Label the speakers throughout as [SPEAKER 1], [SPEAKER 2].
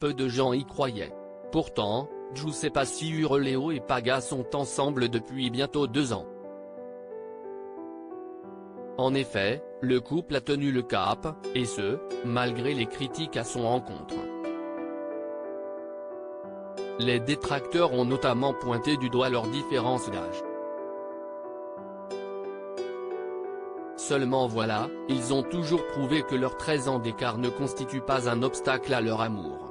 [SPEAKER 1] peu de gens y croyaient. Pourtant, Giuseppa Ciurleo et Paga sont ensemble depuis bientôt 2 ans. En effet, le couple a tenu le cap, et ce, malgré les critiques à son encontre. Les détracteurs ont notamment pointé du doigt leur différence d'âge. Seulement voilà, ils ont toujours prouvé que leurs 13 ans d'écart ne constituent pas un obstacle à leur amour.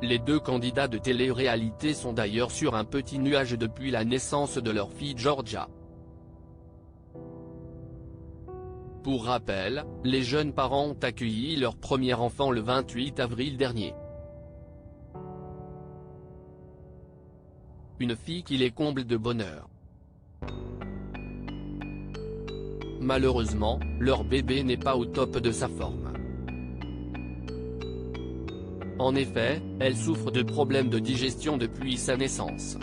[SPEAKER 1] Les deux candidats de télé-réalité sont d'ailleurs sur un petit nuage depuis la naissance de leur fille Georgia. Pour rappel, les jeunes parents ont accueilli leur premier enfant le 28 avril dernier. Une fille qui les comble de bonheur. Malheureusement, leur bébé n'est pas au top de sa forme. En effet, elle souffre de problèmes de digestion depuis sa naissance.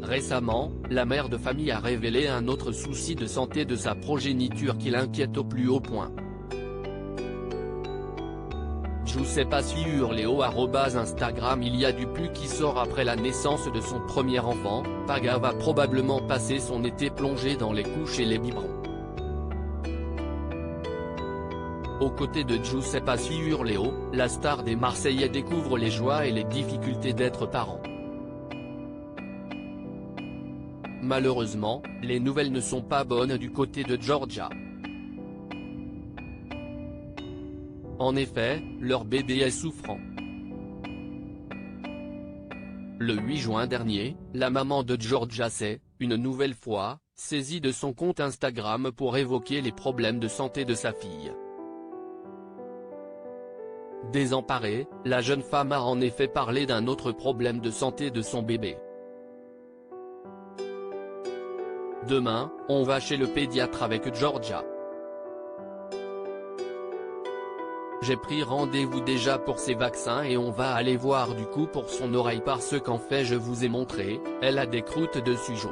[SPEAKER 1] Récemment, la mère de famille a révélé un autre souci de santé de sa progéniture qui l'inquiète au plus haut point. Giuseppa Ciurleo @Instagram. Il y a du pu qui sort après la naissance de son premier enfant. Paga va probablement passer son été plongé dans les couches et les biberons. Aux côtés de Giuseppa Ciurleo, la star des Marseillais découvre les joies et les difficultés d'être parent. Malheureusement, les nouvelles ne sont pas bonnes du côté de Georgia. En effet, leur bébé est souffrant. Le 8 juin dernier, la maman de Georgia s'est, une nouvelle fois, saisie de son compte Instagram pour évoquer les problèmes de santé de sa fille. Désemparée, la jeune femme a en effet parlé d'un autre problème de santé de son bébé. Demain, on va chez le pédiatre avec Georgia. J'ai pris rendez-vous déjà pour ses vaccins et on va aller voir du coup pour son oreille parce qu'en fait je vous ai montré, elle a des croûtes dessus jaunes.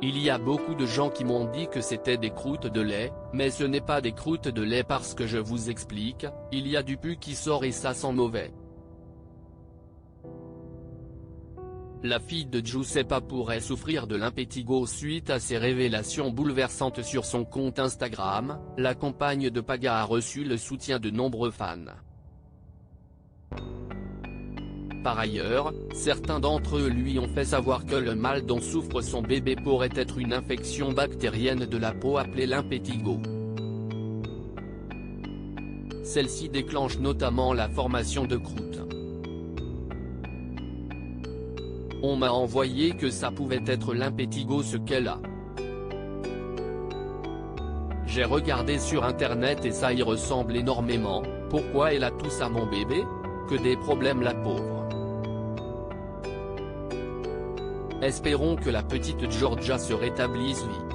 [SPEAKER 1] Il y a beaucoup de gens qui m'ont dit que c'était des croûtes de lait, mais ce n'est pas des croûtes de lait parce que je vous explique, il y a du pu qui sort et ça sent mauvais. La fille de Giuseppa pourrait souffrir de l'impétigo suite à ces révélations bouleversantes sur son compte Instagram. La compagne de Paga a reçu le soutien de nombreux fans. Par ailleurs, certains d'entre eux lui ont fait savoir que le mal dont souffre son bébé pourrait être une infection bactérienne de la peau appelée l'impétigo. Celle-ci déclenche notamment la formation de croûtes. On m'a envoyé que ça pouvait être l'impétigo ce qu'elle a. J'ai regardé sur internet et ça y ressemble énormément. Pourquoi elle a tout ça mon bébé? Que des problèmes la pauvre. Espérons que la petite Georgia se rétablisse vite.